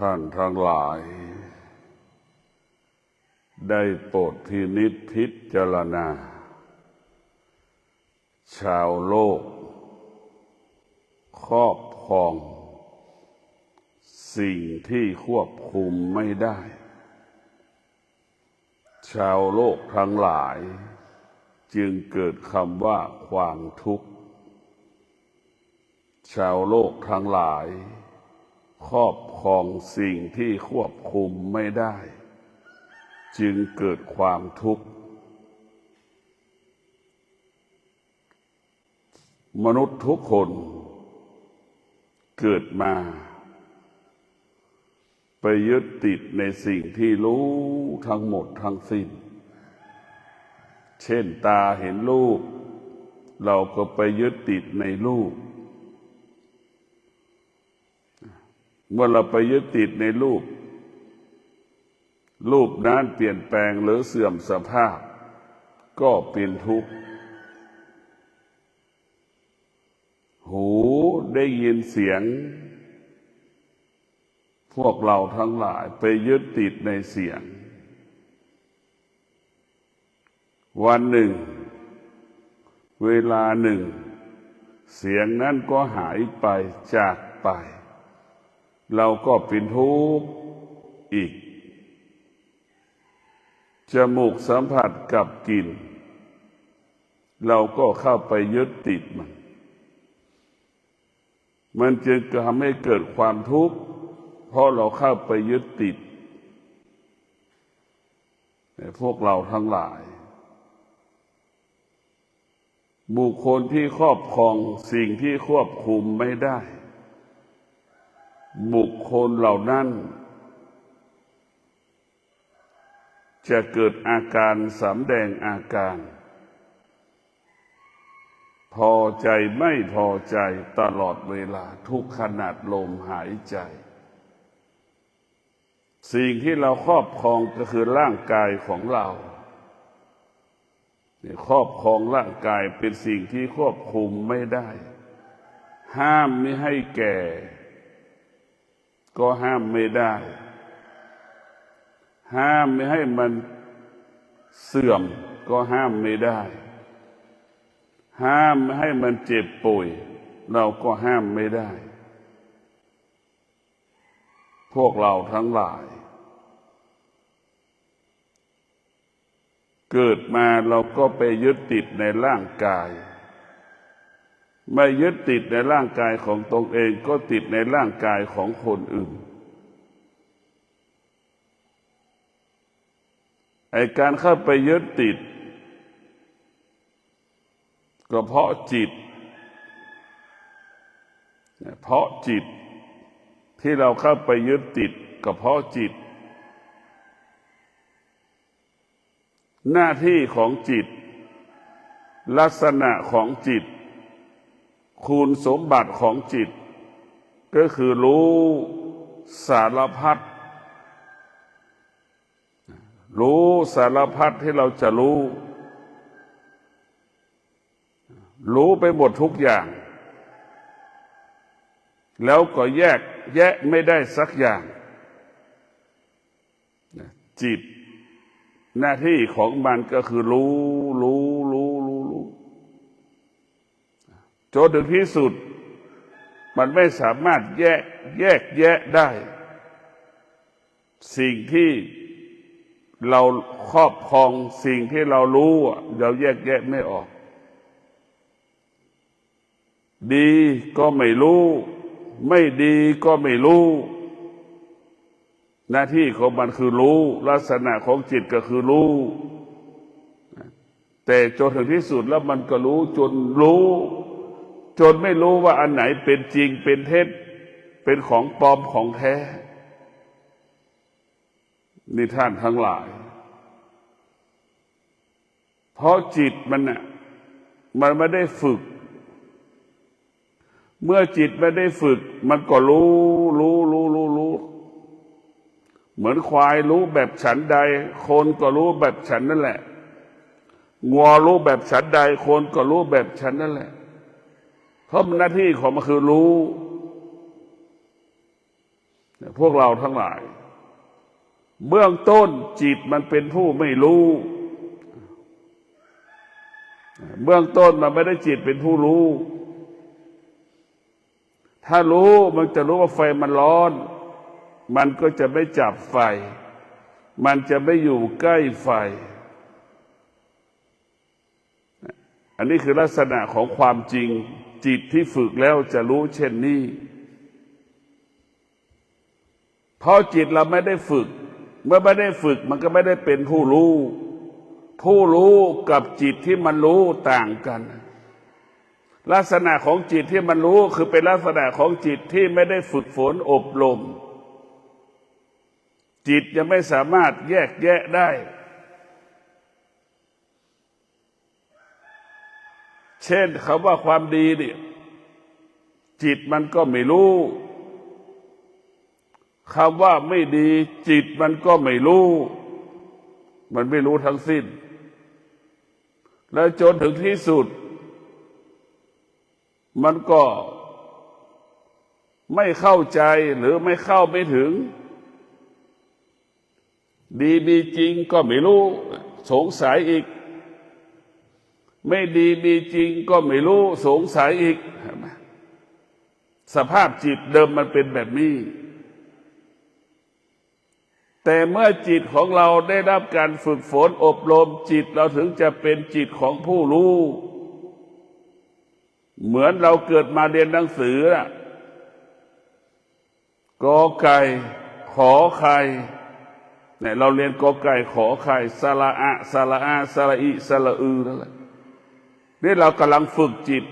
ท่านทั้งหลายได้โปรดพินิจพิจารณาชาวโลกครอบครองสิ่งที่ควบคุมไม่ได้ชาวโลกทั้งหลายจึงเกิดคำว่าความทุกข์ชาวโลกทั้งหลายครอบครองสิ่งที่ควบคุมไม่ได้จึงเกิดความทุกข์มนุษย์ทุกคนเกิดมาไปยึดติดในสิ่งที่รู้ทั้งหมดทั้งสิ้นเช่นตาเห็นรูปเราก็ไปยึดติดในรูปเมื่อเราไปยึดติดในรูปนั้นเปลี่ยนแปลงหรือเสื่อมสภาพก็เป็นทุกข์หูได้ยินเสียงพวกเราทั้งหลายไปยึดติดในเสียงวันหนึ่งเวลาหนึ่งเสียงนั้นก็หายไปจากไปเราก็เป็นทุกข์อีกจมูกสัมผัสกับกลิ่นเราก็เข้าไปยึดติดมันจึงทำให้เกิดความทุกข์เพราะเราเข้าไปยึดติดพวกเราทั้งหลายบุคคลที่ครอบครองสิ่งที่ควบคุมไม่ได้บุคคลเหล่านั้นจะเกิดอาการสำแดงอาการพอใจไม่พอใจตลอดเวลาทุกขณะลมหายใจสิ่งที่เราครอบครองก็คือร่างกายของเราครอบครองร่างกายเป็นสิ่งที่ควบคุมไม่ได้ห้ามไม่ให้แก่ก็ห้ามไม่ได้ห้ามไม่ให้มันเสื่อมก็ห้ามไม่ได้ห้ามไม่ให้มันเจ็บป่วยเราก็ห้ามไม่ได้พวกเราทั้งหลายเกิดมาเราก็ไปยึดติดในร่างกายไม่ยึดติดในร่างกายของตนเองก็ติดในร่างกายของคนอื่นไอ้การเข้าไปยึดติดก็เพราะจิตที่เราเข้าไปยึดติดก็เพราะจิตหน้าที่ของจิตลักษณะของจิตคุณสมบัติของจิตก็คือรู้สารพัดที่เราจะรู้ไปหมดทุกอย่างแล้วก็แยกแยะไม่ได้สักอย่างจิตหน้าที่ของมันก็คือรู้จนถึงที่สุดมันไม่สามารถแยกแยะได้สิ่งที่เราครอบครองสิ่งที่เรารู้เราแยกแยะไม่ออกดีก็ไม่รู้ไม่ดีก็ไม่รู้หน้าที่ของมันคือรู้ลักษณะของจิตก็คือรู้แต่จนถึงที่สุดแล้วมันก็รู้จนไม่รู้ว่าอันไหนเป็นจริงเป็นเท็จเป็นของปลอมของแท้นี่ท่านทั้งหลายเพราะจิตมันไม่ได้ฝึกเมื่อจิตไม่ได้ฝึกมันก็รู้เหมือนควายรู้แบบฉันใดคนก็รู้แบบฉันนั่นแหละงัวรู้แบบฉันใดคนก็รู้แบบฉันนั่นแหละเพราะหน้าที่ของมันคือรู้ พวกเราทั้งหลายเบื้องต้นจิตมันเป็นผู้ไม่รู้เบื้องต้นมันไม่ได้จิตเป็นผู้รู้ถ้ารู้มันจะรู้ว่าไฟมันร้อนมันก็จะไม่จับไฟมันจะไม่อยู่ใกล้ไฟอันนี้คือลักษณะของความจริงจิตที่ฝึกแล้วจะรู้เช่นนี้เพราะจิตเราไม่ได้ฝึกเมื่อไม่ได้ฝึกมันก็ไม่ได้เป็นผู้รู้ผู้รู้กับจิตที่มันรู้ต่างกันลักษณะของจิตที่มันรู้คือเป็นลักษณะของจิตที่ไม่ได้ฝึกฝนอบรมจิตยังไม่สามารถแยกแยะได้เช่นคำว่าความดีเนี่ยจิตมันก็ไม่รู้คำว่าไม่ดีจิตมันก็ไม่รู้มันไม่รู้ทั้งสิ้นแล้วจนถึงที่สุดมันก็ไม่เข้าใจหรือไม่เข้าไม่ถึงดีมีจริงก็ไม่รู้สงสัยอีกไม่ดีมีจริงก็ไม่รู้สงสัยอีกสภาพจิตเดิมมันเป็นแบบนี้แต่เมื่อจิตของเราได้รับการฝึกฝนอบรมจิตเราถึงจะเป็นจิตของผู้รู้เหมือนเราเกิดมาเรียนหนังสือน่ะกอไก่ขอไข่เนี่ยเราเรียนกอไก่ขอไข่สระอะสระอาสระอิสระอือนั่นแหละนี่เรากำลังฝึกจิต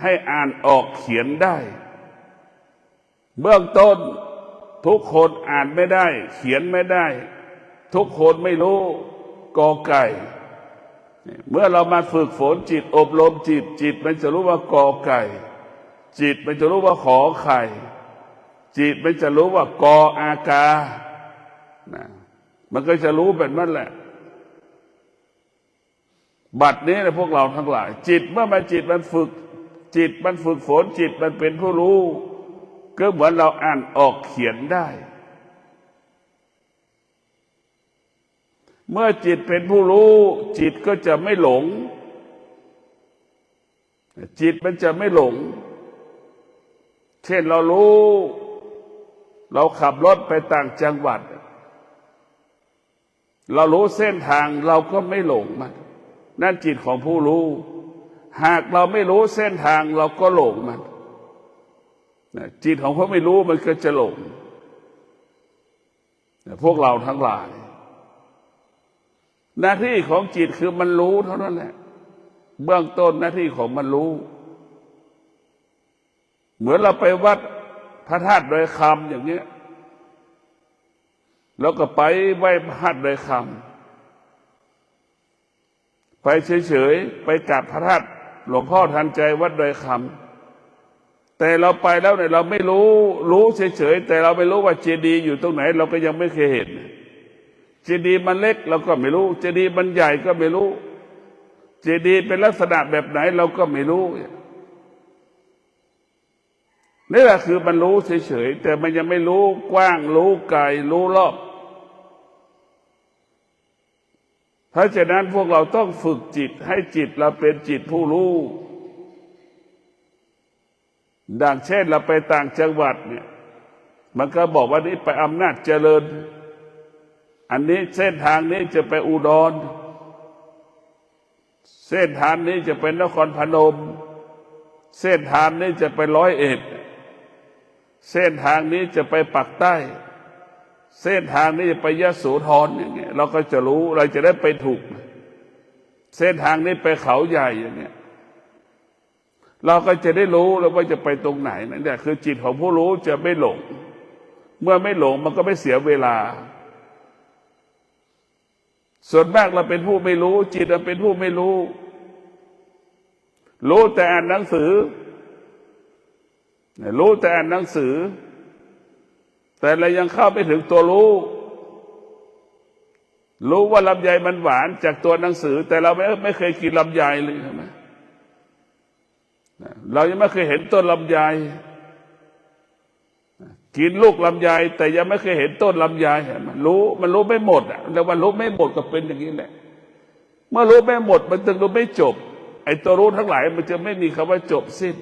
ให้อ่านออกเขียนได้เบื้องต้นทุกคนอ่านไม่ได้เขียนไม่ได้ทุกคนไม่รู้กอไก่เมื่อเรามาฝึกฝนจิตอบรมจิตจิตมันจะรู้ว่ากอไก่จิตมันจะรู้ว่าขอไข่จิตมันจะรู้ว่ากออากานะมันก็จะรู้แบบนั้นแหละบัดนี้นะพวกเราทั้งหลายจิตเมื่อมันจิตมันฝึกจิตมันฝึกฝนจิตมันเป็นผู้รู้ก็เหมือนเราอ่านออกเขียนได้เมื่อจิตเป็นผู้รู้จิตก็จะไม่หลงจิตมันจะไม่หลงเช่นเรารู้เราขับรถไปต่างจังหวัดเรารู้เส้นทางเราก็ไม่หลงมันนั่นจิตของผู้รู้หากเราไม่รู้เส้นทางเราก็หลงมันจิตของผู้ไม่รู้มันก็จะหลงพวกเราทั้งหลายหน้าที่ของจิตคือมันรู้เท่านั้นแหละเบื้องต้นหน้าที่ของมันรู้เหมือนเราไปวัดพระธาตุดอยคำอย่างเงี้ยแล้วก็ไปไหว้พระธาตุดอยคำไปเฉยๆไปกราบพระธาตุหลวงพ่อทันใจวัดดอยคำแต่เราไปแล้วเนี่ยเราไม่รู้เฉยๆแต่เราไม่รู้ว่าเจดีย์อยู่ตรงไหนเราก็ยังไม่เคยเห็นเจดีย์มันเล็กเราก็ไม่รู้เจดีย์มันใหญ่ก็ไม่รู้เจดีย์เป็นลักษณะแบบไหนเราก็ไม่รู้นี่แหละคือมันรู้เฉยๆแต่มันยังไม่รู้กว้างรู้ไกลรู้รอบเพราะฉะนั้นพวกเราต้องฝึกจิตให้จิตเราเป็นจิตผู้รู้ดังเช่นเราไปต่างจังหวัดเนี่ยมันก็บอกว่านี่ไปอำนาจเจริญอันนี้เส้นทางนี้จะไปอุดรเส้นทางนี้จะเป็นนครพนมเส้นทางนี้จะไปร้อยเอ็ดเส้นทางนี้จะไปปักใต้เส้นทางนี้จะไปยโสธรอย่างเงี้ยเราก็จะรู้เราจะได้ไปถูกเส้นทางนี้ไปเขาใหญ่อย่างเงี้ยเราก็จะได้รู้แล้วว่าจะไปตรงไหนนั่นแหละคือจิตของผู้รู้จะไม่หลงเมื่อไม่หลงมันก็ไม่เสียเวลาส่วนมากเราเป็นผู้ไม่รู้จิตเราเป็นผู้ไม่รู้รู้แต่อ่านหนังสือรู้แต่อ่านหนังสือแต่เรายังเข้าไม่ถึงตัวรู้ว่าลำไยมันหวานจากตัวหนังสือแต่เราไม่เคยกินลำไยเลยใช่ไหมเรายังไม่เคยเห็นต้นลำไย กินลูกลำไยแต่ยังไม่เคยเห็นต้นลำไยมันรู้ไม่หมดอ่ะแต่ว่ารู้ไม่หมดก็เป็นอย่างนี้แหละเมื่อรู้ไม่หมดมันจึงรู้ไม่จบไอ้ตัวรู้ทั้งหลายมันจะไม่มีคำว่าจบสิ้น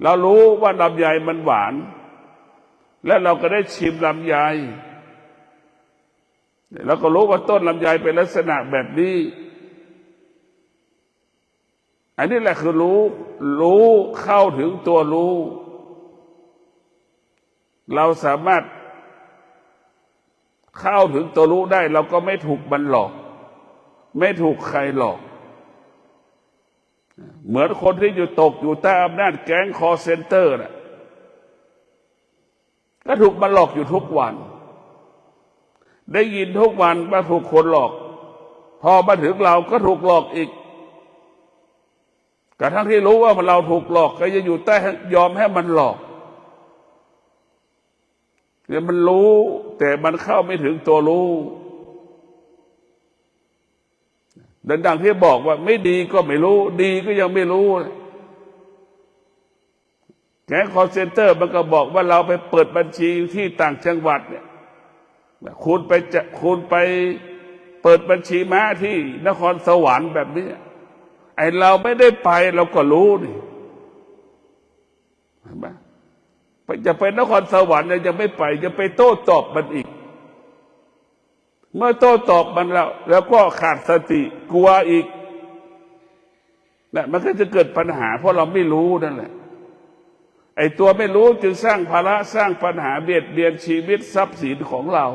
เรารู้ว่าลำไยมันหวานและเราก็ได้ชิมลำไยแล้วก็รู้ว่าต้นลำไยเป็นลักษณะแบบนี้อันนี้แหละคือรู้เข้าถึงตัวรู้เราสามารถเข้าถึงตัวรู้ได้เราก็ไม่ถูกมันหลอกไม่ถูกใครหลอกเหมือนคนที่ตกอยู่ใต้อำนาจแก๊งคอลเซ็นเตอร์น่ะก็ถูกมันหลอกอยู่ทุกวันได้ยินทุกวันว่าถูกคนหลอกพอมาถึงเราก็ถูกหลอกอีกกระทั่งที่รู้ว่าเราถูกหลอกก็จะอยู่ใต้ยอมให้มันหลอกเนี่ยมันรู้แต่มันเข้าไม่ถึงตัวรู้ดังที่บอกว่าไม่ดีก็ไม่รู้ดีก็ยังไม่รู้แก๊งคอลเซ็นเตอร์มันก็บอกว่าเราไปเปิดบัญชีที่ต่างจังหวัดเนี่ยคุณไปเปิดบัญชีม้าที่นครสวรรค์แบบนี้ไอเราไม่ได้ไปเราก็รู้นี่เห็นไหมจะไปนครสวรรค์เนี่ยยังไม่ไปจะไปโต้ตอบมันอีกเมื่อโต้ตอบมันแล้วก็ขาดสติกลัวอีกนะมันก็จะเกิดปัญหาเพราะเราไม่รู้นั่นแหละไอ้ตัวไม่รู้จึงสร้างภาระสร้างปัญหาเบียดเบียนชีวิตทรัพย์สินของเรา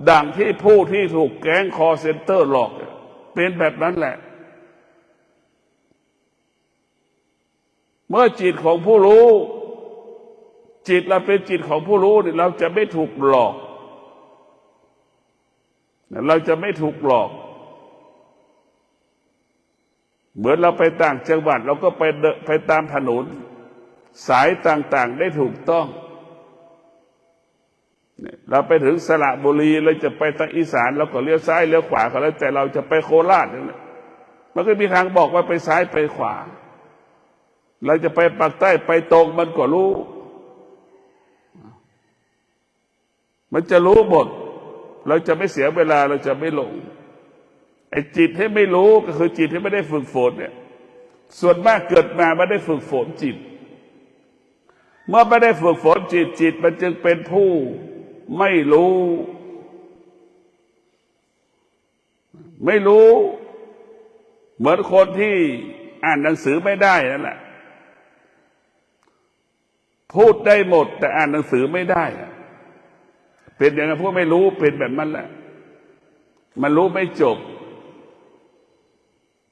ดังที่ผู้ที่ถูกแก๊งคอลเซ็นเตอร์หลอกเป็นแบบนั้นแหละเมื่อจิตของผู้รู้จิตเราเป็นจิตของผู้รู้เนี่ยเราจะไม่ถูกหลอกเราจะไม่ถูกหลอกเหมือนเราไปต่างจังหวัดเราก็ไปตามถนนสายต่างๆได้ถูกต้องเราไปถึงสระบุรีเราจะไปทางอีสานเราก็เลี้ยวซ้ายเลี้ยวขวาก็แล้วแต่เราจะไปโคราชเนี่ยมันก็มีทางบอกว่าไปซ้ายไปขวาเราจะไปปากใต้ไปตรงมันก็รู้มันจะรู้หมดเราจะไม่เสียเวลาเราจะไม่หลงไอ้จิตที่ไม่รู้ก็คือจิตที่ไม่ได้ฝึกฝนเนี่ยส่วนมากเกิดมาไม่ได้ฝึกฝนจิตเมื่อไม่ได้ฝึกฝนจิตมันจึงเป็นผู้ไม่รู้เหมือนคนที่อ่านหนังสือไม่ได้นั่นแหละพูดได้หมดแต่อ่านหนังสือไม่ได้เป็นอย่างนั้นพวกไม่รู้เป็นแบบนั้นแหละมันรู้ไม่จบ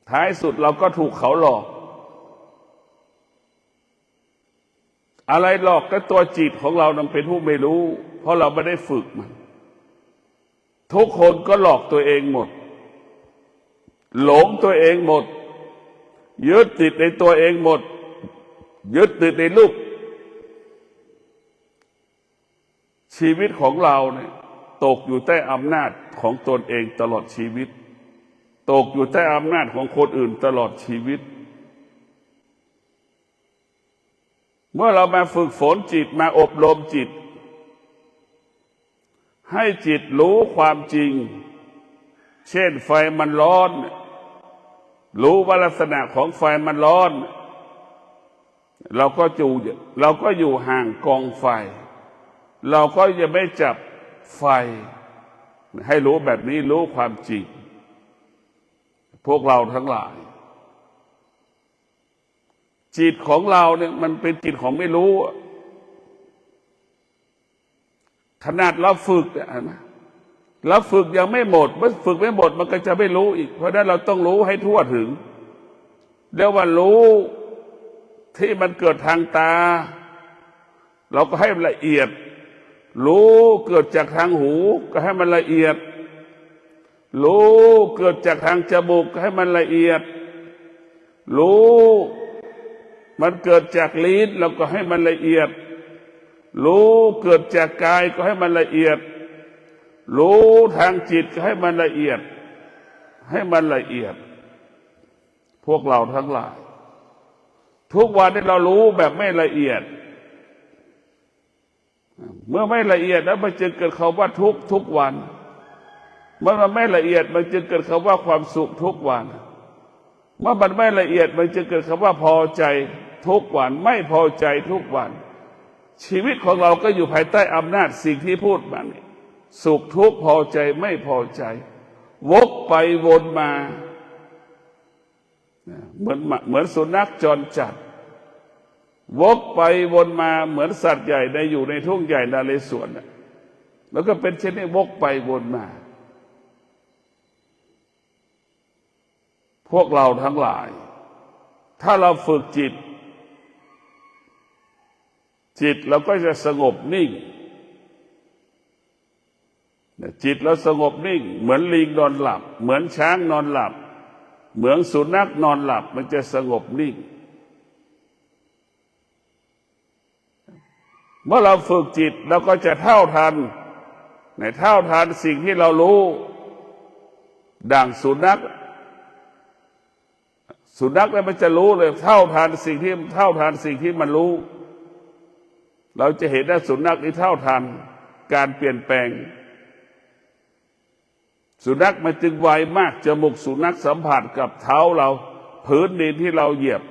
ท้ายสุดเราก็ถูกเขาหลอกอะไรหลอกก็ตัวจิตของเรานั้นเป็นผู้ไม่รู้เพราะเราไม่ได้ฝึกมันทุกคนก็หลอกตัวเองหมดหลงตัวเองหมดยึดติดในตัวเองหมดยึดติดในรูปชีวิตของเราเนี่ยตกอยู่ใต้อำนาจของตนเองตลอดชีวิตตกอยู่ใต้อำนาจของคนอื่นตลอดชีวิตเมื่อเรามาฝึกฝนจิตมาอบรมจิตให้จิตรู้ความจริงเช่นไฟมันร้อนรู้ว่าลักษณะของไฟมันร้อนเราก็อยู่ห่างกองไฟเราก็จะไม่จับไฟให้รู้แบบนี้รู้ความจริงพวกเราทั้งหลายจิตของเราเนี่ยมันเป็นจิตของไม่รู้ขนาดเราฝึกนะเราฝึกยังไม่หมดเมื่อฝึกไม่หมดมันก็จะไม่รู้อีกเพราะฉะนั้นเราต้องรู้ให้ทั่วถึงเรียกว่ารู้ที่มันเกิดทางตาเราก็ให้ละเอียดรู้เกิดจากทางหูก็ให้มันละเอียดรู้เกิดจากทางจมูกก็ให้มันละเอียดรู้มันเกิดจากลิ้นเราก็ให้มันละเอียดรู้เกิดจากกายก็ให้มันละเอียดรู้ทางจิตก็ให้มันละเอียดพวกเราทั้งหลายทุกวันที่เรารู้แบบไม่ละเอียด เมื่อไม่ละเอียดแล้วมันจึงเกิดคำว่าทุกข์ทุกวันเมื่อมันไม่ละเอียดมันจึงเกิดคำว่าความสุขทุกวันเมื่อมันไม่ละเอียดมันจึงเกิดคำว่าพอใจทุกวันไม่พอใจทุกวันชีวิตของเราก็อยู่ภายใต้อำนาจสิ่งที่พูดมานี่สุขทุกข์พอใจไม่พอใจวกไปวนมาเหมือนสุนัขจรจัดวกไปวนมาเหมือนสัตว์ใหญ่ในอยู่ในทุ่งใหญ่นเรศวรแล้วก็เป็นเช่นนี้วกไปวนมาพวกเราทั้งหลายถ้าเราฝึกจิตเราก็จะสงบนิ่งจิตเราสงบนิ่งเหมือนลิงนอนหลับเหมือนช้างนอนหลับเหมือนสุนัขนอนหลับมันจะสงบนิ่งเมื่อเราฝึกจิตเราก็จะเท่าทันสิ่งที่เรารู้ดังสุนัขแล้วมันจะรู้เลยเท่าทันสิ่งที่มันรู้เราจะเห็นว่าสุนัขนี่เท่าทันการเปลี่ยนแปลงสุนัขมันจึงไวมากจมูกสุนัขสัมผัสกับเท้าเราพื้นดินที่เราเหยียบ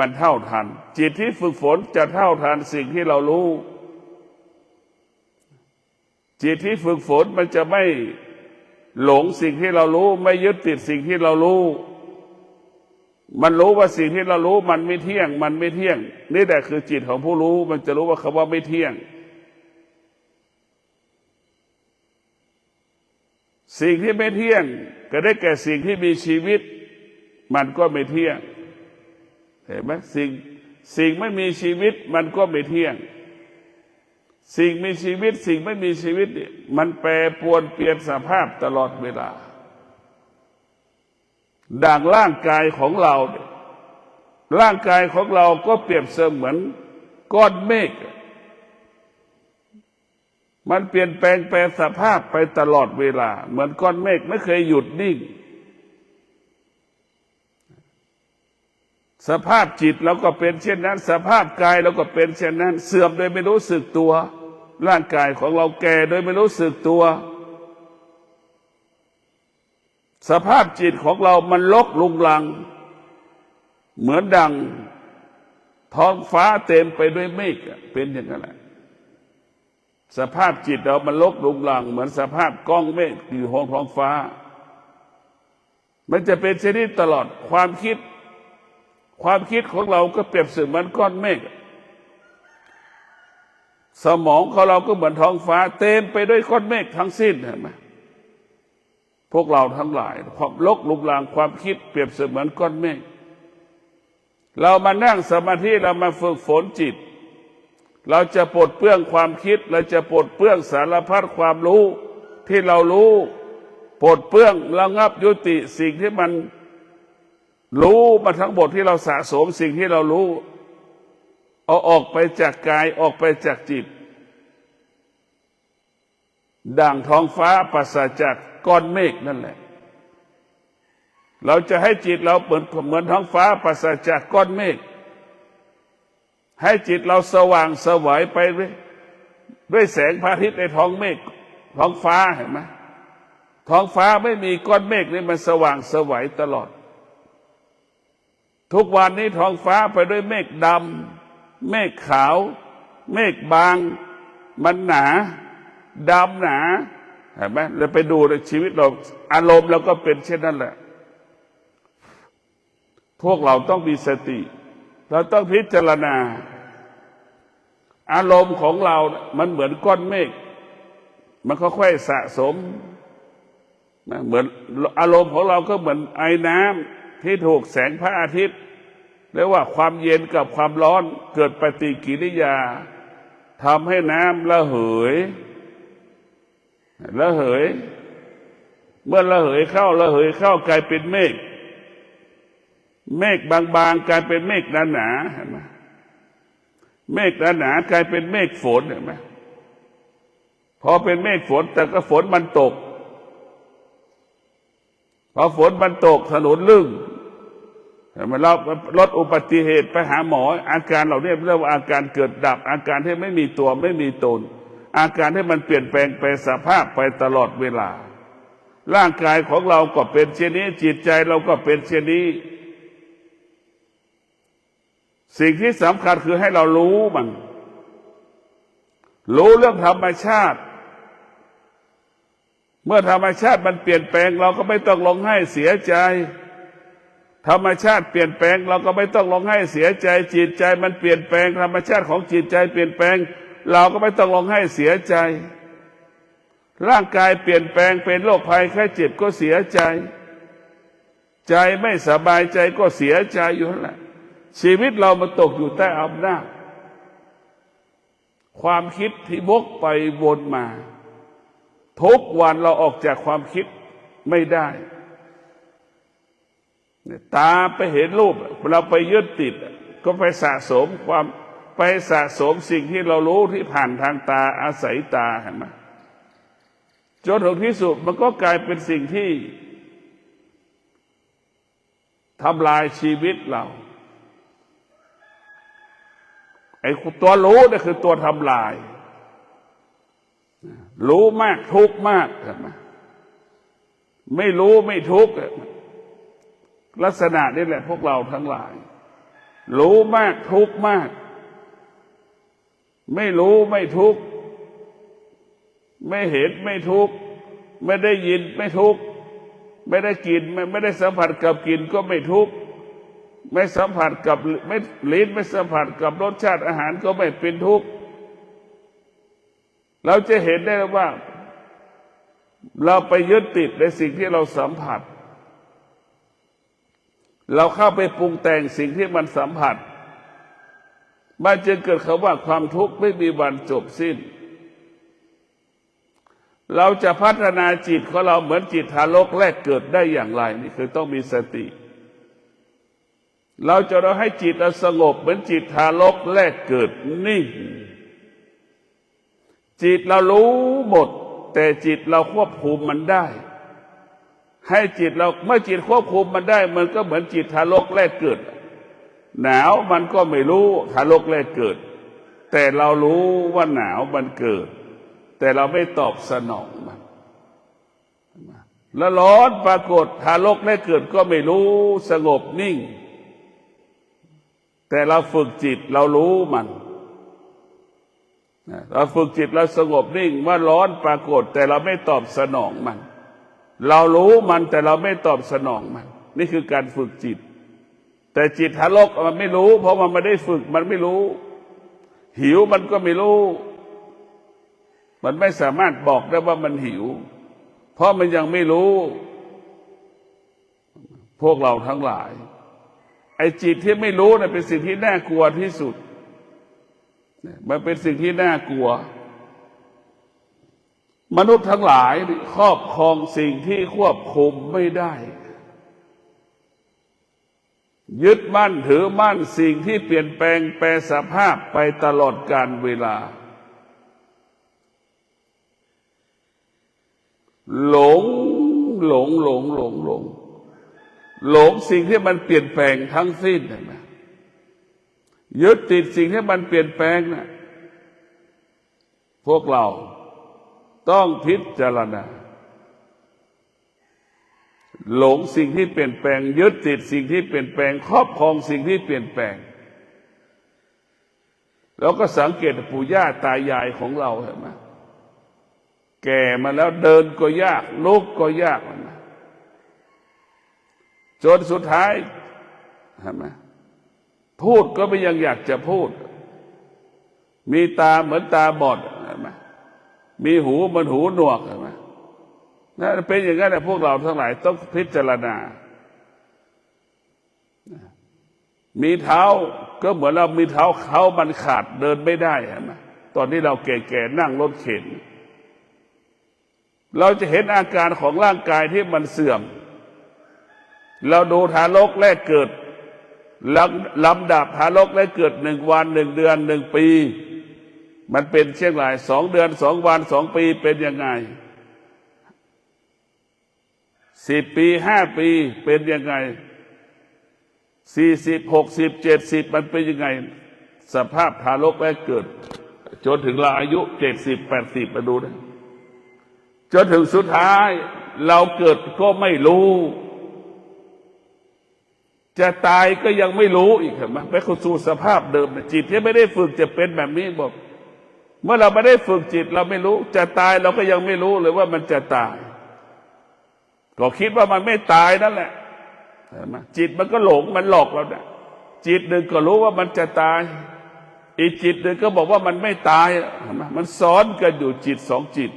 มันเท่าทันจิตที่ฝึกฝนจะเท่าทันสิ่งที่เรารู้จิตที่ฝึกฝนมันจะไม่หลงสิ่งที่เรารู้ไม่ยึดติดสิ่งที่เรารู้มันรู้ว่าสิ่งที่เรารู้มันไม่เที่ยงนี่แหละคือจิตของผู้รู้มันจะรู้ว่าคำว่าไม่เที่ยงสิ่งที่ไม่เที่ยงก็ได้แก่สิ่งที่มีชีวิตมันก็ไม่เที่ยงเห็นไหมสิ่งไม่มีชีวิตมันก็ไม่เที่ยงสิ่งมีชีวิตสิ่งไม่มีชีวิตมันแปรปรวนเปลี่ยนสภาพตลอดเวลาดังร่างกายของเราร่างกายของเราก็เปรียบเสมือนก้อนเมฆมันเปลี่ยนแปลงแปรสภาพไปตลอดเวลาเหมือนก้อนเมฆไม่เคยหยุดนิ่งสภาพจิตเราก็เป็นเช่นนั้นสภาพกายเราก็เป็นเช่นนั้นเสื่อมโดยไม่รู้สึกตัวร่างกายของเราแก่โดยไม่รู้สึกตัวสภาพจิตของเรามันลกลุงลังเหมือนดังท้องฟ้าเต็มไปด้วยเมฆเป็นอย่างนั้นแหละสภาพจิตเรามันลกลุงลังเหมือนสภาพก้อนเมฆอยู่บนท้องฟ้ามันจะเป็นเช่นนี้ตลอดความคิดของเราก็เปรียบเสมือนก้อนเมฆสมองของเราก็เหมือนท้องฟ้าเต็มไปด้วยก้อนเมฆทั้งสิ้นเห็นไหมพวกเราทั้งหลายความลกลุกลางความคิดเปรียบเสมือนก้อนเมฆเรามานั่งสมาธิเรามาฝึกฝนจิตเราจะปลดเปลื้องความคิดเราจะปลดเปลื้องสารพัดความรู้ที่เรารู้ปลดเปลื้องระงับยุติสิ่งที่มันรู้มาทั้งหมดที่เราสะสมสิ่งที่เรารู้เอาออกไปจากกายออกไปจากจิตดั่งท้องฟ้าปราศจากก้อนเมฆนั่นแหละเราจะให้จิตเราเหมือนท้องฟ้าปราศจากก้อนเมฆให้จิตเราสว่างสวัยไปด้วยแสงพระอาทิตย์ในท้องเมฆท้องฟ้าเห็นไหมท้องฟ้าไม่มีก้อนเมฆนี่มันสว่างสวัยตลอดทุกวันนี้ท้องฟ้าไปด้วยเมฆดำเมฆขาวเมฆบางมันหนาดำหนาเห็นไหมเราไปดูในชีวิตเราอารมณ์เราก็เป็นเช่นนั้นแหละพวกเราต้องมีสติเราต้องพิจารณาอารมณ์ของเรามันเหมือนก้อนเมฆมันค่อยๆสะสมเหมือนอารมณ์ของเราก็เหมือนไอ้น้ำที่ถูกแสงพระอาทิตย์เรียกว่าความเย็นกับความร้อนเกิดปฏิกิริยาทำให้น้ำระเหยเมื่อระเหยเข้ากลายเป็นเมฆบางๆกลายเป็นเมฆหนาๆเห็นไหมเมฆหนาๆกลายเป็นเมฆฝนเห็นไหมพอเป็นเมฆฝนแต่ก็ฝนมันตกพอฝนมันตกถนนลื่น มันเราลดอุบัติเหตุไปหาหมออาการเหล่านี้เรียกว่าอาการเกิดดับอาการที่ไม่มีตัวไม่มีตนอาการที่มันเปลี่ยนแปลงไปสภาพไปตลอดเวลาร่างกายของเราก็เป็นเช่นนี้จิตใจเราก็เป็นเช่นนี้สิ่งที่สำคัญคือให้เรารู้มันรู้เรื่องธรรมชาติเมื่อธรรมชาติมันเปลี่ยนแปลงเราก็ไม่ต้องร้องไห้เสียใจธรรมชาติเปลี่ยนแปลงเราก็ไม่ต้องร้องไห้เสียใจจิตใจมันเปลี่ยนแปลงธรรมชาติของจิตใจเปลี่ยนแปลงเราก็ไม่ต้องร้องไห้เสียใจร่างกายเปลี่ยนแปลงเป็นโรคภัยไข้เจ็บก็เสียใจใจไม่สบายใจก็เสียใจอยู่นั่นแหละชีวิตเรามันตกอยู่ใต้อำนาจความคิดที่วกไปวนมาทุกวันเราออกจากความคิดไม่ได้ตาไปเห็นรูปเราไปยึดติดก็ไปสะสมสิ่งที่เรารู้ที่ผ่านทางตาอาศัยตาเห็นไหมจนถึงที่สุดมันก็กลายเป็นสิ่งที่ทำลายชีวิตเราไอ้ตัวรู้นี่คือตัวทำลายรู้มากทุกข์มากเห็นไหมไม่รู้ไม่ทุกข์ลักษณะนี้แหละพวกเราทั้งหลายรู้มากทุกข์มากไม่รู้ไม่ทุกข์ไม่เห็นไม่ทุกข์ไม่ได้ยินไม่ทุกข์ไม่ได้กลิ่นไม่ได้สัมผัสกับกลิ่นก็ไม่ทุกข์ไม่สัมผัสกับไม่ลิ้นไม่สัมผัสกับรสชาติอาหารก็ไม่เป็นทุกข์เราจะเห็นได้ว่าเราไปยึดติดในสิ่งที่เราสัมผัสเราเข้าไปปรุงแต่งสิ่งที่มันสัมผัสมันจึงเกิดคำว่าความทุกข์ไม่มีวันจบสิ้นเราจะพัฒนาจิตของเราเหมือนจิตทารกแรกเกิดได้อย่างไรนี่คือต้องมีสติเราจะให้จิตเราสงบเหมือนจิตทารกแรกเกิดนิ่งจิตเรารู้หมดแต่จิตเราควบคุมมันได้ให้จิตเราเมื่อจิตควบคุมมันได้มันก็เหมือนจิตทารกแรกเกิดหนาวมันก็ไม่รู้ทารกแรกเกิดแต่เรารู้ว่าหนาวมันเกิดแต่เราไม่ตอบสนองมันแล้วร้อนปรากฏทารกแรกเกิดก็ไม่รู้สงบนิ่งแต่เราฝึกจิตเรารู้มันเราฝึกจิตเราสงบนิ่งว่าร้อนปรากฏแต่เราไม่ตอบสนองมันเรารู้มันแต่เราไม่ตอบสนองมันนี่คือการฝึกจิตแต่จิตทารกมันไม่รู้เพราะมันไม่ได้ฝึกมันไม่รู้หิวมันก็ไม่รู้มันไม่สามารถบอกได้ว่ามันหิวเพราะมันยังไม่รู้พวกเราทั้งหลายไอ้จิตที่ไม่รู้เนี่ยเป็นสิ่งที่น่ากลัวที่สุดมันเป็นสิ่งที่น่ากลัวมนุษย์ทั้งหลายครอบครองสิ่งที่ควบคุมไม่ได้ยึดมั่นถือมั่นสิ่งที่เปลี่ยนแปลงแปรสภาพไปตลอดกาลเวลาหลงสิ่งที่มันเปลี่ยนแปลงทั้งสิ้นนะยึดติดสิ่งที่มันเปลี่ยนแปลงนะพวกเราต้องพิจารณาหลงสิ่งที่เปลี่ยนแปลงยึดติดสิ่งที่เปลี่ยนแปลงครอบครองสิ่งที่เปลี่ยนแปลงแล้วก็สังเกตปู่ย่าตายายของเราเห็นไหมแก่มาแล้วเดินก็ยากลุกก็ยากนะจนสุดท้ายเห็นไหมพูดก็ไม่ยังอยากจะพูดมีตาเหมือนตาบอดเห็นไหมมีหูเหมือนหูหนวกเห็นไหมนั่นเป็นอย่างนั้นแหละพวกเราทั้งหลายต้องพิจารณามีเท้าก็เหมือนเรามีเท้าเขามันขาดเดินไม่ได้เห็นไหมตอนที่เราแก่ๆนั่งรถเข็นเราจะเห็นอาการของร่างกายที่มันเสื่อมเราดูทารกแรกเกิดลำดับทารกแรกเกิด1 วัน 1 เดือน 1 ปีมันเป็นเช่นไร2 เดือน 2 วัน 2 ปีเป็นยังไง10 ปี 5 ปีเป็นยังไง 40 60 70มันเป็นยังไงสภาพทารกแรกเกิดจนถึงเราอายุ70 80มาดูนะจนถึงสุดท้ายเราเกิดก็ไม่รู้จะตายก็ยังไม่รู้อีกเห็นไหมไปเข้าสู่สภาพเดิมจิตที่ไม่ได้ฝึกจะเป็นแบบนี้บอกเมื่อเราไม่ได้ฝึกจิตเราไม่รู้จะตายเราก็ยังไม่รู้เลยว่ามันจะตายก็คิดว่ามันไม่ตายนั่นแหละเห็นไหมจิตมันก็หลงมันหลอกเราเนี่ยจิตหนึ่งก็รู้ว่ามันจะตายอีกจิตหนึ่งก็บอกว่ามันไม่ตายเห็นไหมมันซ้อนกันอยู่จิตสองจิต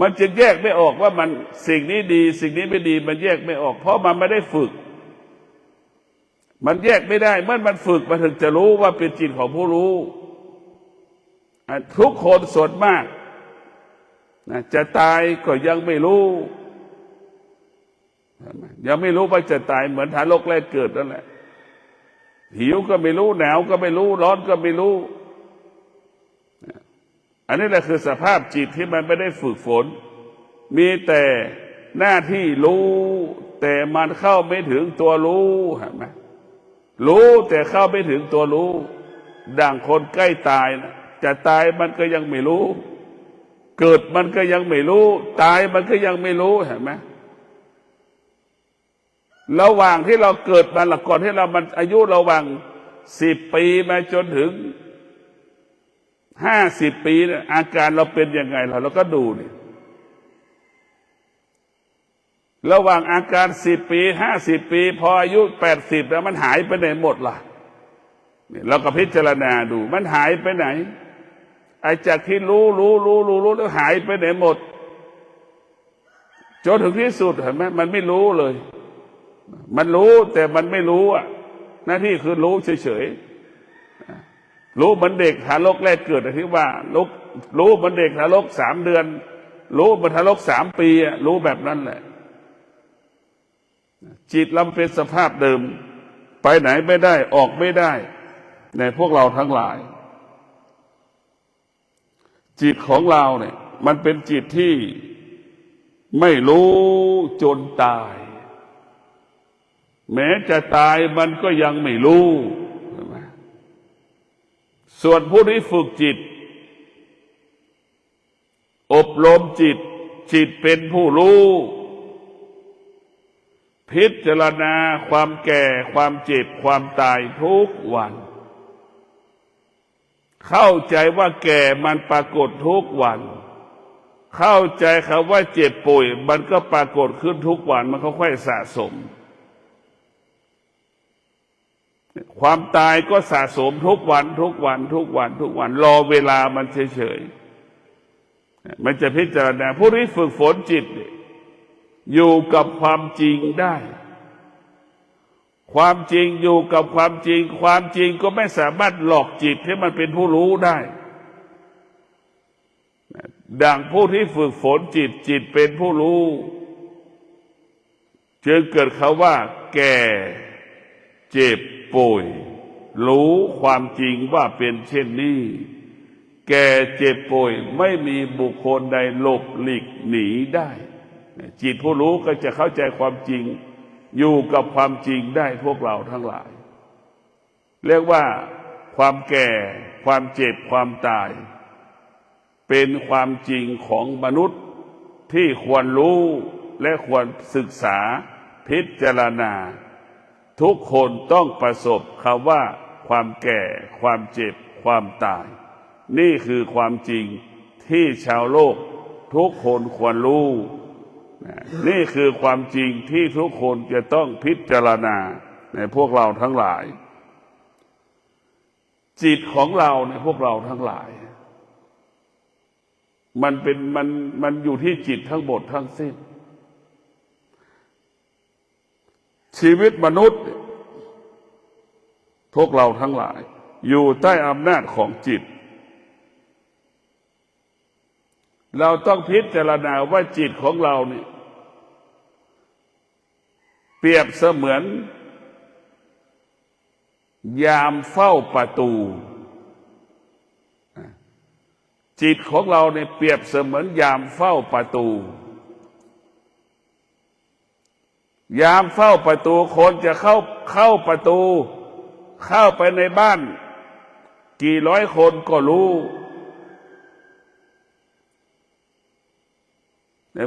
มันจะแยกไม่ออกว่ามันสิ่งนี้ดีสิ่งนี้ไม่ดีมันแยกไม่ออกเพราะมันไม่ได้ฝึกมันแยกไม่ได้เมื่อมันฝึกมันถึงจะรู้ว่าเป็นจิตของผู้รู้ทุกคนส่วนมากจะตายก็ยังไม่รู้ยังไม่รู้ว่าจะตายเหมือนทารกแรกเกิดนั่นแหละหิวก็ไม่รู้หนาวก็ไม่รู้ร้อนก็ไม่รู้อันนี้แหละคือสภาพจิตที่มันไม่ได้ฝึกฝนมีแต่หน้าที่รู้แต่มันเข้าไม่ถึงตัวรู้เห็นไหมรู้แต่เข้าไม่ถึงตัวรู้ดังคนใกล้ตายนะจะตายมันก็ยังไม่รู้เกิดมันก็ยังไม่รู้ตายมันก็ยังไม่รู้เห็นไหมระหว่างที่เราเกิดมาละก่อนที่เรามันอายุระหว่าง10 ปีมาจนถึง50 ปีเนี่ยอาการเราเป็นยังไงเราก็ดูนี่ระหว่างอาการ10 ปี50 ปีพออายุ80แล้วมันหายไปไหนหมดล่ะนี่เราก็พิจารณาดูมันหายไปไหนไอ้จากที่รู้แล้วหายไปไหนหมดจนถึงที่สุดเห็นไหมมันไม่รู้เลยมันรู้แต่มันไม่รู้อ่ะหน้าที่คือรู้เฉยๆรู้เหมือนเด็กทารกแรกเกิดที่ว่ารู้เหมือนเด็กทารก3 เดือนรู้เหมือนทารก3 ปีรู้แบบนั้นแหละจิตเราเป็นสภาพเดิมไปไหนไม่ได้ออกไม่ได้ในพวกเราทั้งหลายจิตของเราเนี่ยมันเป็นจิตที่ไม่รู้จนตายแม้จะตายมันก็ยังไม่รู้ใช่ไหมส่วนผู้ที่ฝึกจิตอบรมจิตเป็นผู้รู้พิจารณาความแก่ความเจ็บความตายทุกวันเข้าใจว่าแก่มันปรากฏทุกวันเข้าใจคำว่าเจ็บป่วยมันก็ปรากฏขึ้นทุกวันมันค่อยๆสะสมความตายก็สะสมทุกวันรอเวลามันเฉยๆมันจะพิจารณาผู้ที่ฝึกฝนจิตอยู่กับความจริงได้ความจริงอยู่กับความจริงความจริงก็ไม่สามารถหลอกจิตให้มันเป็นผู้รู้ได้ดังผู้ที่ฝึกฝนจิตเป็นผู้รู้จึงเกิดคำว่าแก่เจ็บป่วยรู้ความจริงว่าเป็นเช่นนี้แก่เจ็บป่วยไม่มีบุคคลใดหลบหลีกหนีได้จิตผู้รู้ก็จะเข้าใจความจริงอยู่กับความจริงได้พวกเราทั้งหลายเรียกว่าความแก่ความเจ็บความตายเป็นความจริงของมนุษย์ที่ควรรู้และควรศึกษาพิจารณาทุกคนต้องประสบคำว่าความแก่ความเจ็บความตายนี่คือความจริงที่ชาวโลกทุกคนควรรู้นี่คือความจริงที่ทุกคนจะต้องพิจารณาในพวกเราทั้งหลายจิตของเราในพวกเราทั้งหลายมันอยู่ที่จิตทั้งหมดทั้งสิ้นชีวิตมนุษย์พวกเราทั้งหลายอยู่ใต้อำนาจของจิตเราต้องพิจารณาว่าจิตของเราเนี่ยเปรียบเสมือนยามเฝ้าประตูจิตของเราเนี่ยเปรียบเสมือนยามเฝ้าประตู ยามเฝ้าประตูคนจะเข้าประตูเข้าไปในบ้านกี่ร้อยคนก็รู้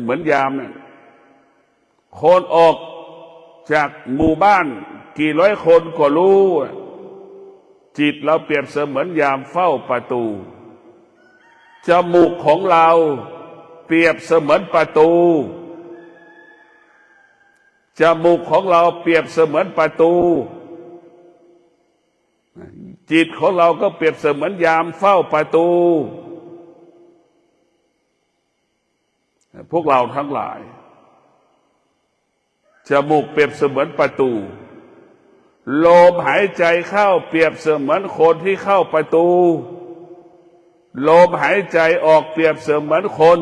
เหมือนยามเนี่ยคนออกจากหมู่บ้านกี่ร้อยคนก็รู้จิตเราเปรียบเสมือนยามเฝ้าประตูจมูกของเราเปรียบเสมือนประตูจมูกของเราเปรียบเสมือนประตูจิตของเราก็เปรียบเสมือนยามเฝ้าประตูพวกเราทั้งหลายจมูกเปรียบเสมือนประตูลมหายใจเข้าเปรียบเสมือนคนที่เข้าประตูลมหายใจออกเปรียบเสมือนคน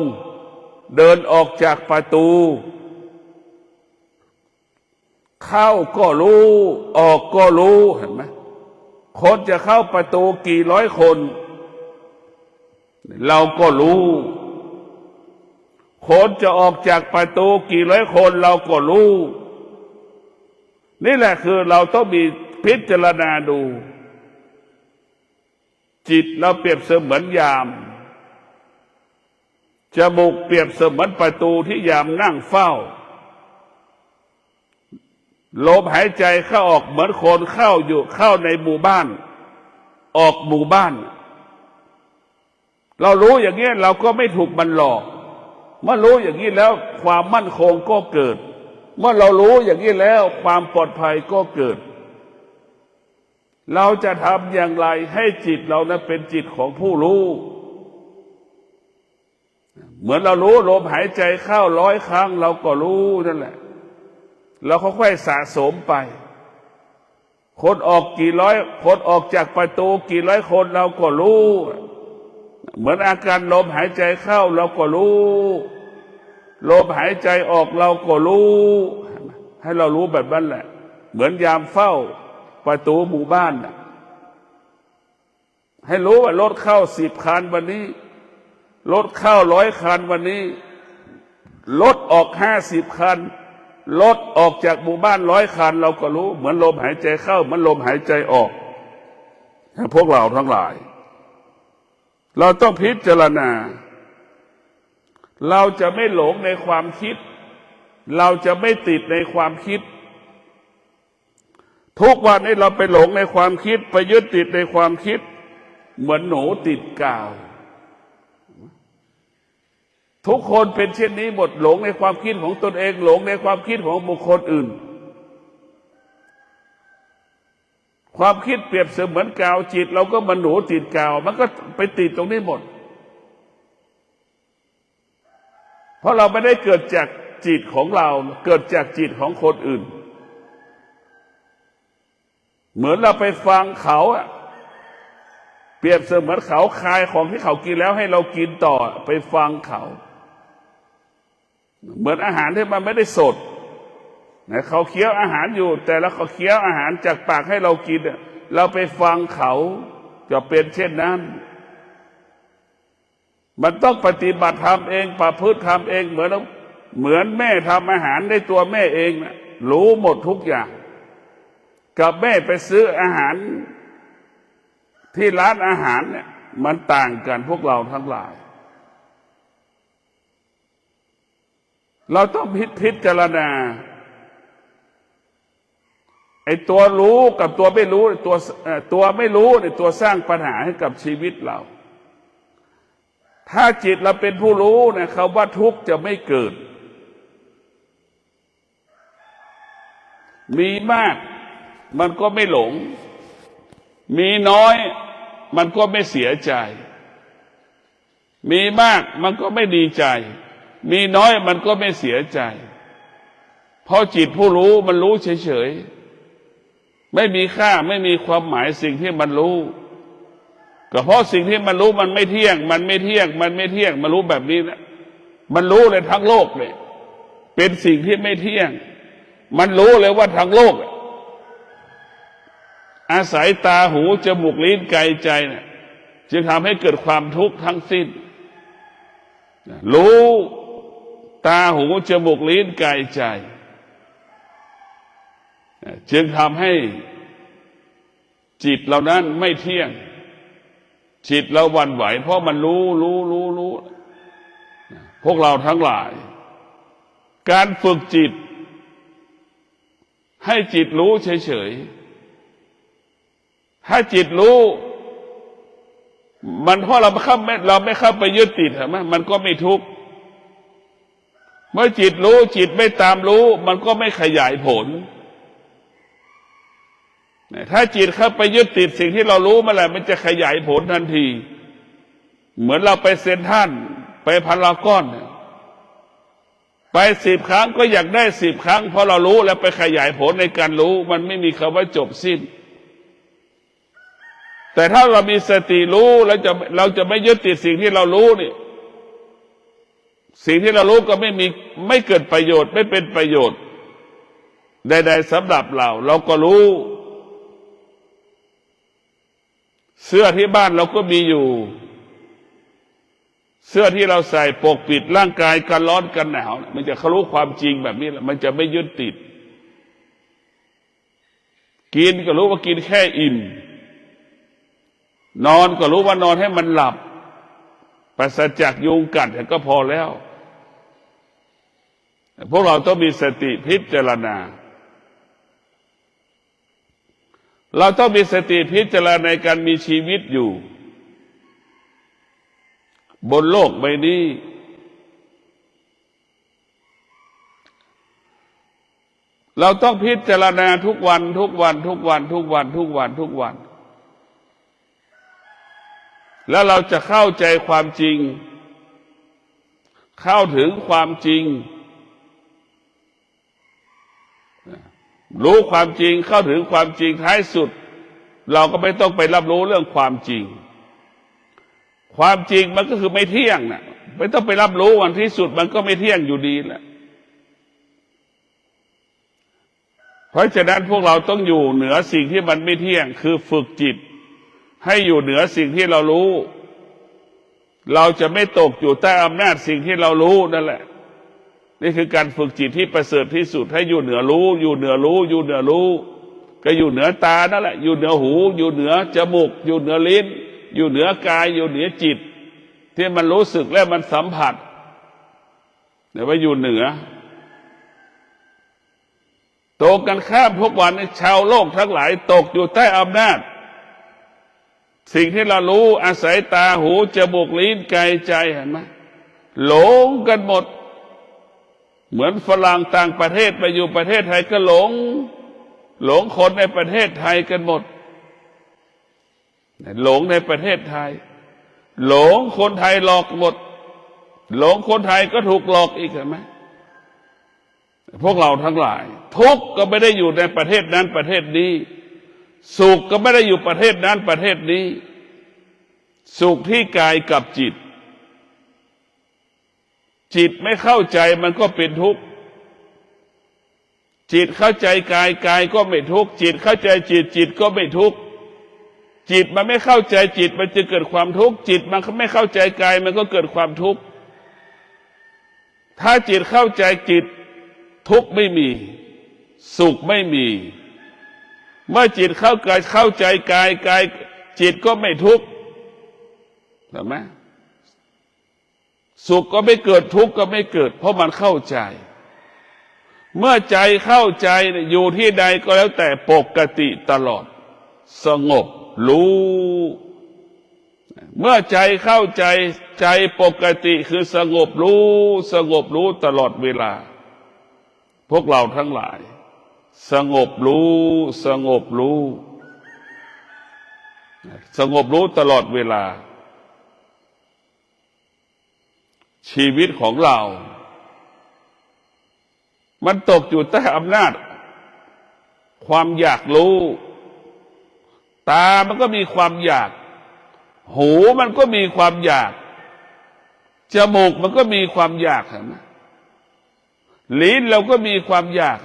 เดินออกจากประตูเข้าก็รู้ออกก็รู้เห็นไหมคนจะเข้าประตูกี่ร้อยคนเราก็รู้คนจะออกจากประตูกี่ร้อยคนเราก็รู้นี่แหละคือเราต้องมีพิจารณาดูจิตเราเปรียบเสมือนยามจมูกเปรียบเสมือนประตูที่ยามนั่งเฝ้าลมหายใจเข้าออกเหมือนคนเข้าในหมู่บ้านออกหมู่บ้านเรารู้อย่างนี้เราก็ไม่ถูกมันหลอกเมื่อรู้อย่างนี้แล้วความมั่นคงก็เกิดเมื่อเรารู้อย่างนี้แล้วความปลอดภัยก็เกิดเราจะทำอย่างไรให้จิตเรานั้นเป็นจิตของผู้รู้เหมือนเรารู้ลมหายใจเข้า100 ครั้งเราก็รู้นั่นแหละเราค่อยๆสะสมไปคนออกกี่ร้อยคนออกจากประตูกี่ร้อยคนเราก็รู้เหมือนอาการลมหายใจเข้าเราก็รู้ลมหายใจออกเราก็รู้ให้เรารู้แบบนั้นแหละเหมือนยามเฝ้าประตูหมู่บ้านให้รู้ว่ารถเข้า10 คันวันนี้รถเข้า100 คันวันนี้รถออก50 คันรถออกจากหมู่บ้าน100 คันเราก็รู้เหมือนลมหายใจเข้าเหมือนลมหายใจออกพวกเราทั้งหลายเราต้องพิจารณาเราจะไม่หลงในความคิดเราจะไม่ติดในความคิดทุกวันนี้เราไปหลงในความคิดไปยึดติดในความคิดเหมือนหนูติดกาวทุกคนเป็นเช่นนี้หมดหลงในความคิดของตนเองหลงในความคิดของบุคคลอื่นความคิดเปรียบเสมือนกาวจิตเราก็เหมือนหนูติดกาวมันก็ไปติดตรงนี้หมดเพราะเราไม่ได้เกิดจากจิตของเราเกิดจากจิตของคนอื่นเหมือนเราไปฟังเขาเปรียบเสมือนเขาคายของที่เขากินแล้วให้เรากินต่อไปฟังเขาเหมือนอาหารที่มันไม่ได้สดนะเขาเคี้ยวอาหารอยู่แต่แล้วเขาเคี้ยวอาหารจากปากให้เรากินเราไปฟังเขาจะเป็นเช่นนั้นมันต้องปฏิบัติธรรมเองประพฤติธรรมเองเหมือนแม่ทำอาหารในตัวแม่เองนะรู้หมดทุกอย่างกับแม่ไปซื้ออาหารที่ร้านอาหารเนี่ยมันต่างกันพวกเราทั้งหลายเราต้องพิจารณาไอ้ตัวรู้กับตัวไม่รู้ตัวไม่รู้เนี่ยตัวสร้างปัญหาให้กับชีวิตเราถ้าจิตเราเป็นผู้รู้เนี่ยคำว่าทุกข์จะไม่เกิดมีมากมันก็ไม่หลงมีน้อยมันก็ไม่เสียใจมีมากมันก็ไม่ดีใจมีน้อยมันก็ไม่เสียใจเพราะจิตผู้รู้มันรู้เฉยๆไม่มีค่าไม่มีความหมายสิ่งที่มันรู้ก็เพราะสิ่งที่มันรู้มันไม่เที่ยงมันไม่เที่ยงมันไม่เที่ยงมันรู้แบบนี้นะมันรู้เลยทั้งโลกเลยเป็นสิ่งที่ไม่เที่ยงมันรู้เลยว่าทั้งโลกอาศัยตาหูจมูกลิ้นกายใจเนี่ยจึงทำให้เกิดความทุกข์ทั้งสิ้นรู้ตาหูจมูกลิ้นกายใจ จึงทำให้จิตเรานั้นไม่เที่ยงจิตเราหวั่นไหวเพราะมันรู้พวกเราทั้งหลายการฝึกจิตให้จิตรู้เฉยๆถ้าจิตรู้มันเพราะเราไม่เข้าไปยึดติดมันก็ไม่ทุกข์เมื่อจิตรู้จิตไม่ตามรู้มันก็ไม่ขยายผลถ้าจิตเข้าไปยึดติดสิ่งที่เรารู้เมื่อไหร่มันจะขยายผลทันทีเหมือนเราไปเซ็นทรัลไปพารากอนไป10 ครั้งก็อยากได้10 ครั้งเพราะเรารู้แล้วไปขยายผลในการรู้มันไม่มีคำว่าจบสิ้นแต่ถ้าเรามีสติรู้เราจะไม่ยึดติดสิ่งที่เรารู้นี่สิ่งที่เรารู้ก็ไม่เกิดประโยชน์ไม่เป็นประโยชน์ใดๆสำหรับเราก็รู้เสื้อที่บ้านเราก็มีอยู่เสื้อที่เราใส่ปกปิดร่างกายกันร้อนกันหนาวมันจะรู้ความจริงแบบนี้แหละมันจะไม่ยึดติดกินก็รู้ว่ากินแค่อิ่มนอนก็รู้ว่านอนให้มันหลับปราศจากยุงกัดก็พอแล้วพวกเราต้องมีสติพิจารณาเราต้องมีสติพิจารณาในการมีชีวิตอยู่บนโลกใบนี้เราต้องพิจารณาทุกวันแล้วเราจะเข้าใจความจริงเข้าถึงความจริงรู้ความจริงเข้าถึงความจริงท้ายสุดเราก็ไม่ต้องไปรับรู้เรื่องความจริงความจริงมันก็คือไม่เที่ยงนะไม่ต้องไปรับรู้วันที่สุดมันก็ไม่เที่ยงอยู่ดีแหละเพราะฉะนั้นพวกเราต้องอยู่เหนือสิ่งที่มันไม่เที่ยงคือฝึกจิตให้อยู่เหนือสิ่งที่เรารู้เราจะไม่ตกอยู่ใต้อำนาจสิ่งที่เรารู้นั่นแหละนี่คือการฝึกจิตที่ประเสริฐที่สุดให้อยู่เหนือรู้ก็อยู่เหนือตานั่นแหละอยู่เหนือหูอยู่เหนือจมูกอยู่เหนือลิ้นอยู่เหนือกายอยู่เหนือจิตที่มันรู้สึกและมันสัมผัสแต่ว่าอยู่เหนือตกกันข้ามทุกวันชาวโลกทั้งหลายตกอยู่ใต้อำนาจสิ่งที่เรารู้อาศัยตาหูจมูกลิ้นกายใจเห็นไหมหลงกันหมดเหมือนฝรั่งต่างประเทศไปอยู่ประเทศไทยก็หลงคนในประเทศไทยกันหมดหลงในประเทศไทยหลงคนไทยหลอกหมดหลงคนไทยก็ถูกหลอกอีกเห็นไหมพวกเราทั้งหลายทุกข์ก็ไม่ได้อยู่ในประเทศนั้นประเทศนี้สุขก็ไม่ได้อยู่ประเทศนั้นประเทศนี้สุขที่กายกับจิตจิตไม่เข้าใจมันก็เป็นทุกข์จิตเข้าใจกายกายก็ไม่ทุกข์จิตเข้าใจจิตจิตก็ไม่ทุกข์จิตมันไม่เข้าใจจิตมันจะเกิดความทุกข์จิตมันไม่เข้าใจกายมันก็เกิดความทุกข์ถ้าจิตเข้าใจจิตทุกข์ไม่มีสุขไม่มีเมื่อจิตเข้าใจกายจิตก็ไม่ทุกข์เห็นไหมสุขก็ไม่เกิดทุกข์ก็ไม่เกิดเพราะมันเข้าใจเมื่อใจเข้าใจอยู่ที่ใดก็แล้วแต่ปกติตลอดสงบรู้เมื่อใจเข้าใจใจปกติคือสงบรู้ตลอดเวลาพวกเราทั้งหลายสงบรู้ตลอดเวลาชีวิตของเรามันตกอยู่ใต้อำนาจความอยากรู้ตามันก็มีความอยากหูมันก็มีความอยากจมูกมันก็มีความอยากเห็นไหมลิ้นเราก็มีความอยาก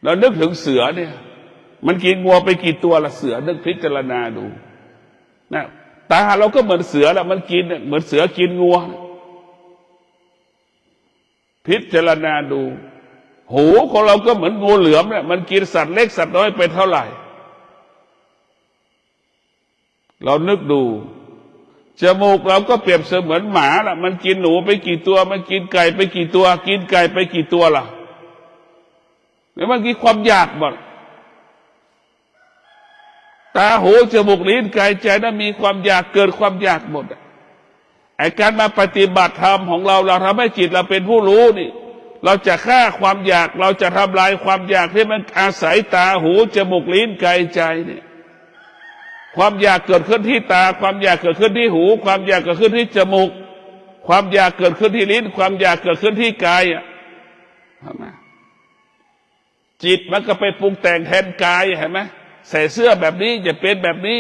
เรานึกถึงเสือเนี่ยมันกินงัวไปกี่ตัวละเสือนึกพิจารณาดูนะตาเราก็เหมือนเสือแล้วมันกินเหมือนเสือกินงัวพิจารณาดู หูของเราก็เหมือนงูเหลือมเนี่ยมันกินสัตว์เล็กสัตว์น้อยไปเท่าไหร่เรานึกดูจมูกเราก็เปรียบเสมือนหมาล่ะมันกินหนูไปกี่ตัวมันกินไก่ไปกี่ตัวกินไก่ไปกี่ตัวล่ะแล้วมันกินความอยากหมดตาหูจมูกลิ้นกายใจนั้นมีความอยากเกิดความอยากหมดไอ้การมาปฏิบัติธรรมของเราทำให้จิตเราเป็นผู้รู้นี่เราจะฆ่าความอยากเราจะทำลายความอยากที่มันอาศัยตาหูจมูกลิ้นกายใจเนี่ยความอยากเกิดขึ้นที่ตาความอยากเกิดขึ้นที่หูความอยากเกิดขึ้นที่จมูกความอยากเกิดขึ้นที่ลิ้นความอยากเกิดขึ้นที่กายเห็นไหมจิตมันก็ไปปรุงแต่งแทนกายเห็นไหมใส่เสื้อแบบนี้จะเป็นแบบนี้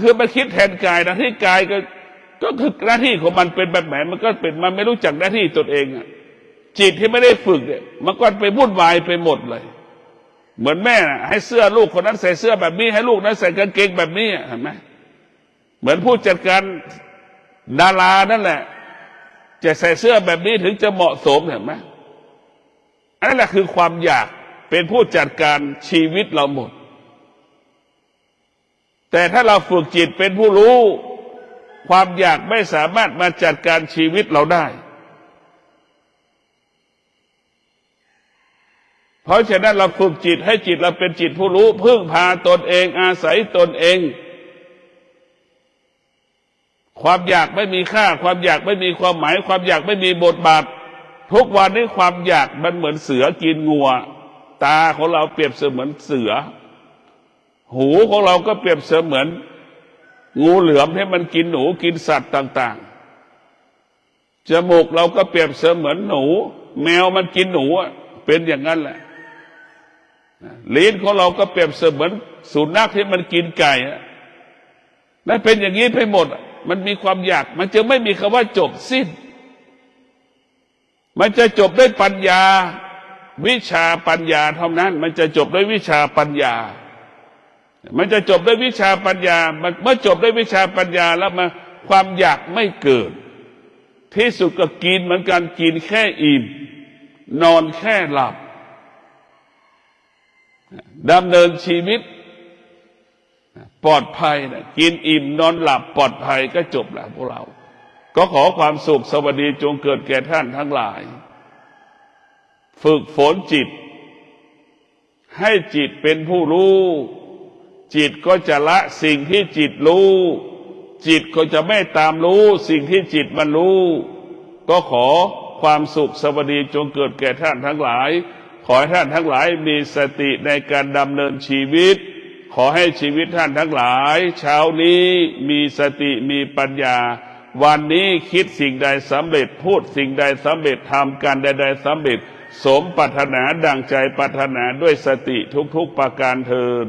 คือมันคิดแทนกายนะที่กายก็คือหน้าที่ของมันเป็นแบบไหนมันก็เป็นมันไม่รู้จักหน้าที่ตนเองจิตที่ไม่ได้ฝึกเนี่ยมันก็ไปวุ่นวายไปหมดเลยเหมือนแม่นะให้เสื้อลูกคนนั้นใส่เสื้อแบบนี้ให้ลูกนั้นใส่กางเกงแบบนี้เห็นไหมเหมือนผู้จัดการดารานั่นแหละจะใส่เสื้อแบบนี้ถึงจะเหมาะสมเห็นไหมอันนั้นแหละคือความอยากเป็นผู้จัดการชีวิตเราหมดแต่ถ้าเราฝึกจิตเป็นผู้รู้ความอยากไม่สามารถมาจัดการชีวิตเราได้เพราะฉะนั้นเราฝึกจิตให้จิตเราเป็นจิตผู้รู้พึ่งพาตนเองอาศัยตนเองความอยากไม่มีค่าความอยากไม่มีความหมายความอยากไม่มีบทบาททุกวันนี้ความอยากมันเหมือนเสือกินงัวตาของเราเปรียบเสมือนเสือหูของเราก็เปรียบเสมือนงูเหลือมให้มันกินหนูกินสัตว์ต่างๆจมูกเราก็เปรียบเสมือนหนูแมวมันกินหนูเป็นอย่างนั้นแหละลิ้นของเราก็เปรียบเสมือนสุนัขที่มันกินไก่นั่นเป็นอย่างนี้ไปหมดมันมีความอยากมันจะไม่มีคำว่าจบสิ้นมันจะจบด้วยปัญญาวิชาปัญญาเท่านั้นมันจะจบด้วยวิชาปัญญามันจะจบด้วยวิชาปัญญามันเมื่อจบด้วยวิชาปัญญาแล้วมาความอยากไม่เกิดที่สุดก็กินเหมือนกันกินแค่อิ่มนอนแค่หลับดำเนินชีวิตปลอดภัยนะกินอิ่มนอนหลับปลอดภัยก็จบแล้วพวกเราก็ขอความสุขสวัสดีจงเกิดแก่ท่านทั้งหลายฝึกฝนจิตให้จิตเป็นผู้รู้จิตก็จะละสิ่งที่จิตรู้จิตก็จะไม่ตามรู้สิ่งที่จิตมันรู้ก็ขอความสุขสวัสดีจงเกิดแก่ท่านทั้งหลายขอให้ท่านทั้งหลายมีสติในการดำเนินชีวิตขอให้ชีวิตท่านทั้งหลายเช้านี้มีสติมีปัญญาวันนี้คิดสิ่งใดสำเร็จพูดสิ่งใดสำเร็จทำการใดๆสำเร็จสมปรารถนาดังใจปรารถนาด้วยสติทุกๆประการเทอญ